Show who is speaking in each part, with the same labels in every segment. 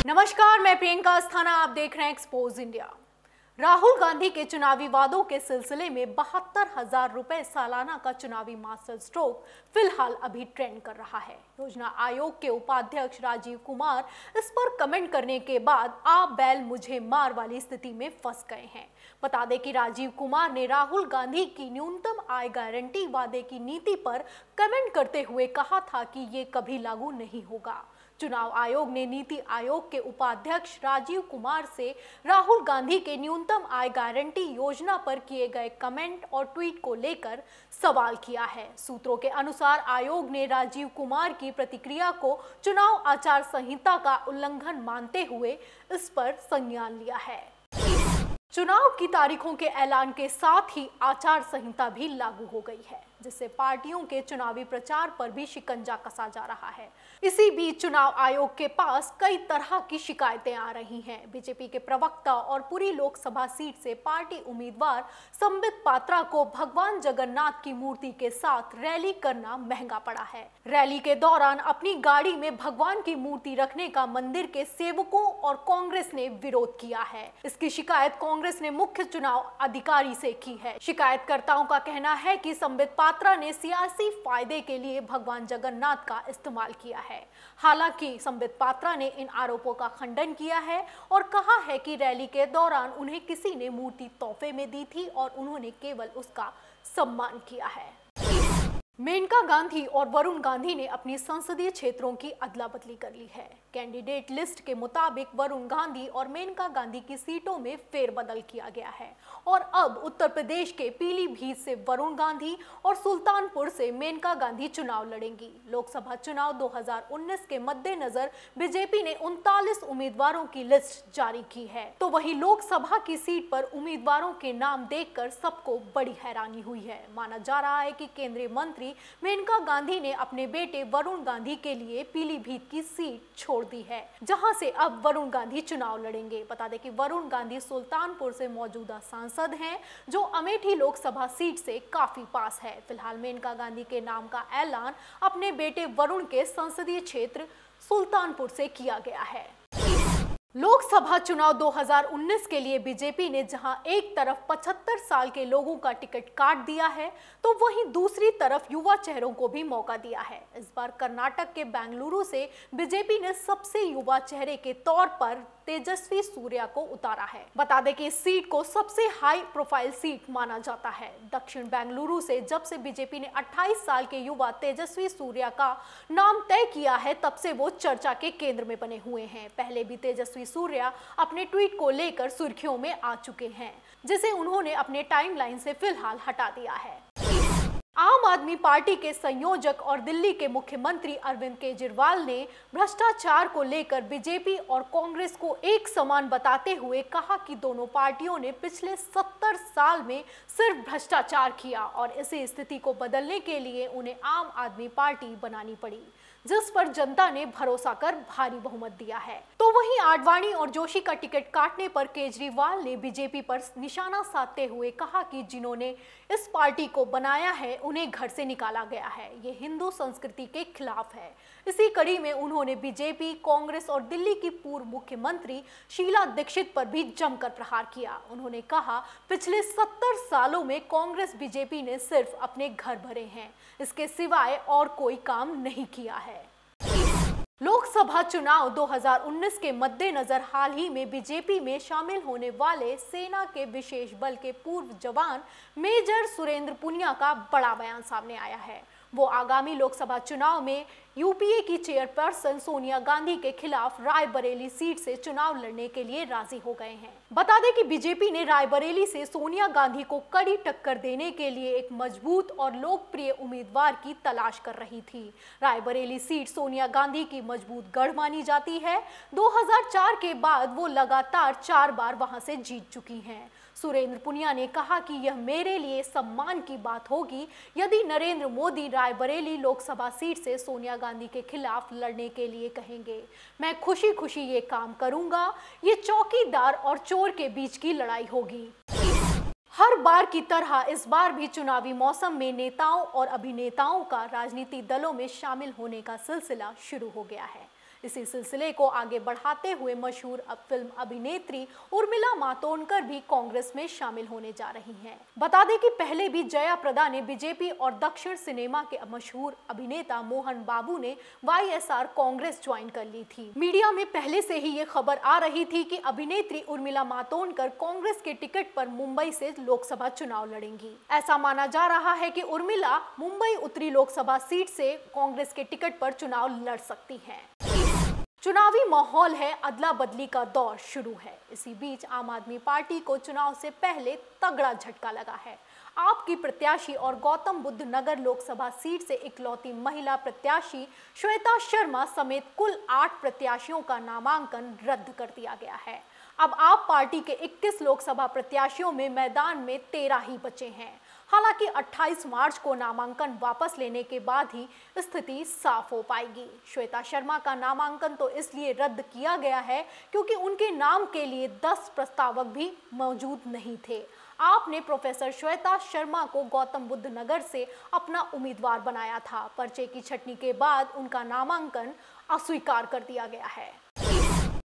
Speaker 1: नमस्कार, मैं प्रियंका अस्थाना, आप देख रहे हैं एक्सपोज इंडिया। राहुल गांधी के चुनावी वादों के सिलसिले में 72,000 रुपए सालाना का चुनावी मास्टर स्ट्रोक फिलहाल अभी ट्रेंड कर रहा है। योजना आयोग के उपाध्यक्ष राजीव कुमार इस पर कमेंट करने के बाद आप बैल मुझे मार वाली स्थिति में फंस गए हैं। बता दें कि राजीव कुमार ने राहुल गांधी की न्यूनतम आय गारंटी वादे की नीति पर कमेंट करते हुए कहा था कि ये कभी लागू नहीं होगा। चुनाव आयोग ने नीति आयोग के उपाध्यक्ष राजीव कुमार से राहुल गांधी के न्यूनतम आय गारंटी योजना पर किए गए कमेंट और ट्वीट को लेकर सवाल किया है। सूत्रों के अनुसार आयोग ने राजीव कुमार की प्रतिक्रिया को चुनाव आचार संहिता का उल्लंघन मानते हुए इस पर संज्ञान लिया है। चुनाव की तारीखों के ऐलान के साथ ही आचार संहिता भी लागू हो गई है, जिससे पार्टियों के चुनावी प्रचार पर भी शिकंजा कसा जा रहा है। इसी बीच चुनाव आयोग के पास कई तरह की शिकायतें आ रही हैं। बीजेपी के प्रवक्ता और पुरी लोकसभा सीट से पार्टी उम्मीदवार संबित पात्रा को भगवान जगन्नाथ की मूर्ति के साथ रैली करना महंगा पड़ा है। रैली के दौरान अपनी गाड़ी में भगवान की मूर्ति रखने का मंदिर के सेवकों और कांग्रेस ने विरोध किया है। इसकी शिकायत कांग्रेस ने मुख्य चुनाव अधिकारी से की है। शिकायतकर्ताओं का कहना है कि संबित पात्रा ने सियासी फायदे के लिए भगवान जगन्नाथ का इस्तेमाल किया है। हालांकि संबित पात्रा ने इन आरोपों का खंडन किया है और कहा है कि रैली के दौरान उन्हें किसी ने मूर्ति तोहफे में दी थी और उन्होंने केवल उसका सम्मान किया है। मेनका गांधी और वरुण गांधी ने अपनी संसदीय क्षेत्रों की अदला बदली कर ली है। कैंडिडेट लिस्ट के मुताबिक वरुण गांधी और मेनका गांधी की सीटों में फेरबदल किया गया है और अब उत्तर प्रदेश के पीलीभीत से वरुण गांधी और सुल्तानपुर से मेनका गांधी चुनाव लड़ेंगी। लोकसभा चुनाव 2019 के मद्देनजर बीजेपी ने 39 उम्मीदवारों की लिस्ट जारी की है, तो वहीं लोकसभा की सीट पर उम्मीदवारों के नाम देखकर सबको बड़ी हैरानी हुई है। माना जा रहा है कि केंद्रीय मंत्री मेनका गांधी ने अपने बेटे वरुण गांधी के लिए पीलीभीत की सीट छोड़ दी है, जहां से अब वरुण गांधी चुनाव लड़ेंगे। बता दें कि वरुण गांधी सुल्तानपुर से मौजूदा सांसद हैं, जो अमेठी लोकसभा सीट से काफी पास है। फिलहाल मेनका गांधी के नाम का ऐलान अपने बेटे वरुण के संसदीय क्षेत्र सुल्तानपुर से किया गया है। लोकसभा चुनाव 2019 के लिए बीजेपी ने जहां एक तरफ 75 साल के लोगों का टिकट काट दिया है, तो वहीं दूसरी तरफ युवा चेहरों को भी मौका दिया है। इस बार कर्नाटक के बेंगलुरु से बीजेपी ने सबसे युवा चेहरे के तौर पर तेजस्वी सूर्या को उतारा है। बता दें कि इस सीट को सबसे हाई प्रोफाइल सीट माना जाता है। दक्षिण बेंगलुरु से जब से बीजेपी ने 28 साल के युवा तेजस्वी सूर्या का नाम तय किया है, तब से वो चर्चा के केंद्र में बने हुए हैं। पहले भी तेजस्वी सूर्या अपने ट्वीट को लेकर सुर्खियों में आ चुके हैं, जिसे उन्होंने अपने टाइमलाइन से फिलहाल हटा दिया है। आम आदमी पार्टी के संयोजक और दिल्ली के मुख्यमंत्री अरविंद केजरीवाल ने भ्रष्टाचार को लेकर बीजेपी और कांग्रेस को एक समान बताते हुए कहा कि दोनों पार्टियों ने पिछले 70 साल में सिर्फ भ्रष्टाचार किया और इसी स्थिति को बदलने के लिए उन्हें आम आदमी पार्टी बनानी पड़ी, जिस पर जनता ने भरोसा कर भारी बहुमत दिया है। तो वहीं आडवाणी और जोशी का टिकट काटने पर केजरीवाल ने बीजेपी पर निशाना साधते हुए कहा कि जिन्होंने इस पार्टी को बनाया है उन्हें घर से निकाला गया है, ये हिंदू संस्कृति के खिलाफ है। इसी कड़ी में उन्होंने बीजेपी, कांग्रेस और दिल्ली की पूर्व मुख्यमंत्री शीला दीक्षित पर भी जमकर प्रहार किया। उन्होंने कहा, पिछले 70 सालों में कांग्रेस बीजेपी ने सिर्फ अपने घर भरे हैं, इसके सिवाय और कोई काम नहीं किया है। लोकसभा चुनाव 2019 के मद्देनजर हाल ही में बीजेपी में शामिल होने वाले सेना के विशेष बल के पूर्व जवान मेजर सुरेंद्र पुनिया का बड़ा बयान सामने आया है। वो आगामी लोकसभा चुनाव में यूपीए की चेयरपर्सन सोनिया गांधी के खिलाफ रायबरेली सीट से चुनाव लड़ने के लिए राजी हो गए हैं। बता दें कि बीजेपी ने रायबरेली से सोनिया गांधी को कड़ी टक्कर देने के लिए एक मजबूत और लोकप्रिय उम्मीदवार की तलाश कर रही थी। रायबरेली सीट सोनिया गांधी की मजबूत गढ़ मानी जाती है। 2004 के बाद वो लगातार 4 बार वहां से जीत चुकी हैं। सुरेंद्र पुनिया ने कहा कि यह मेरे लिए सम्मान की बात होगी यदि नरेंद्र मोदी रायबरेली लोकसभा सीट से सोनिया गांधी के खिलाफ लड़ने के लिए कहेंगे। मैं खुशी खुशी ये काम करूंगा। ये चौकीदार और चोर के बीच की लड़ाई होगी। हर बार की तरह इस बार भी चुनावी मौसम में नेताओं और अभिनेताओं का राजनीतिक दलों में शामिल होने का सिलसिला शुरू हो गया है। इसी सिलसिले को आगे बढ़ाते हुए मशहूर फिल्म अभिनेत्री उर्मिला मातोंडकर भी कांग्रेस में शामिल होने जा रही हैं। बता दें कि पहले भी जया प्रदा ने बीजेपी और दक्षिण सिनेमा के मशहूर अभिनेता मोहन बाबू ने वाईएसआर कांग्रेस ज्वाइन कर ली थी। मीडिया में पहले से ही ये खबर आ रही थी कि अभिनेत्री उर्मिला मातोंडकर कांग्रेस के टिकट पर मुंबई से लोकसभा चुनाव लड़ेंगी। ऐसा माना जा रहा है कि उर्मिला मुंबई उत्तरी लोकसभा सीट से कांग्रेस के टिकट पर चुनाव लड़ सकती हैं। चुनावी माहौल है, अदला बदली का दौर शुरू है। इसी बीच आम आदमी पार्टी को चुनाव से पहले तगड़ा झटका लगा है। आपकी प्रत्याशी और गौतम बुद्ध नगर लोकसभा सीट से इकलौती महिला प्रत्याशी श्वेता शर्मा समेत कुल 8 प्रत्याशियों का नामांकन रद्द कर दिया गया है। अब आप पार्टी के 21 लोकसभा प्रत्याशियों में मैदान में 13 ही बचे हैं। हालांकि 28 मार्च को नामांकन वापस लेने के बाद ही स्थिति साफ हो पाएगी। श्वेता शर्मा का नामांकन तो इसलिए रद्द किया गया है क्योंकि उनके नाम के लिए 10 प्रस्तावक भी मौजूद नहीं थे। आपने प्रोफेसर श्वेता शर्मा को गौतम बुद्ध नगर से अपना उम्मीदवार बनाया था। पर्चे की छटनी के बाद उनका नामांकन अस्वीकार कर दिया गया है।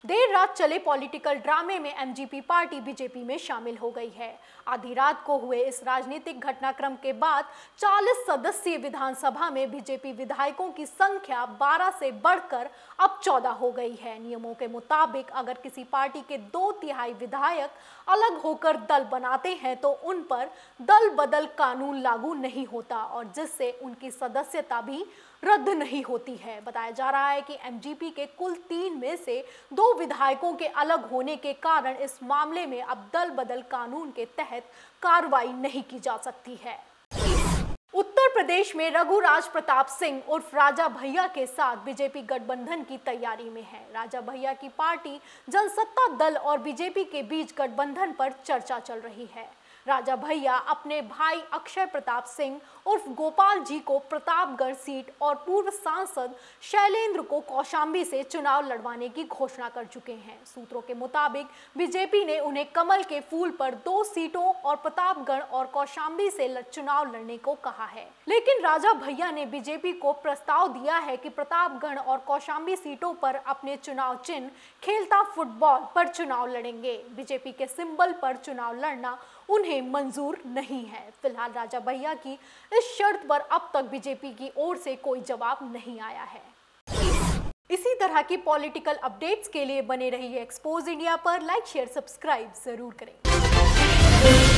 Speaker 1: देर रात चले पॉलिटिकल ड्रामे में एमजीपी पार्टी बीजेपी में शामिल हो गई है। आधी रात को हुए इस राजनीतिक घटनाक्रम के बाद 40 सदस्यीय विधानसभा में बीजेपी विधायकों की संख्या 12 से बढ़कर अब 14 हो गई है। नियमों के मुताबिक अगर किसी पार्टी के 2/3 विधायक अलग होकर दल बनाते हैं तो उन पर दल बदल कानून लागू नहीं होता और जिससे उनकी सदस्यता भी रद्द नहीं होती है। बताया जा रहा है कि एमजीपी के कुल 3 में से 2 विधायकों के अलग होने के कारण इस मामले में अब दल बदल कानून के तहत कार्रवाई नहीं की जा सकती है। उत्तर प्रदेश में रघुराज प्रताप सिंह उर्फ राजा भैया के साथ बीजेपी गठबंधन की तैयारी में है। राजा भैया की पार्टी जनसत्ता दल और बीजेपी के बीच गठबंधन पर चर्चा चल रही है। राजा भैया अपने भाई अक्षय प्रताप सिंह उर्फ गोपाल जी को प्रतापगढ़ सीट और पूर्व सांसद शैलेंद्र को कौशाम्बी से चुनाव लड़वाने की घोषणा कर चुके हैं। सूत्रों के मुताबिक बीजेपी ने उन्हें कमल के फूल पर 2 सीटों और प्रतापगढ़ और कौशाम्बी से चुनाव लड़ने को कहा है। लेकिन राजा भैया ने बीजेपी को प्रस्ताव दिया है कि प्रतापगढ़ और कौशाम्बी सीटों पर अपने चुनाव चिन्ह खेलता फुटबॉल पर चुनाव लड़ेंगे। बीजेपी के सिंबल पर चुनाव लड़ना उन्हें मंजूर नहीं है। फिलहाल राजा भैया की इस शर्त पर अब तक बीजेपी की ओर से कोई जवाब नहीं आया है। इसी तरह की पॉलिटिकल अपडेट्स के लिए बने रहिए एक्सपोज इंडिया पर। लाइक शेयर सब्सक्राइब जरूर करें।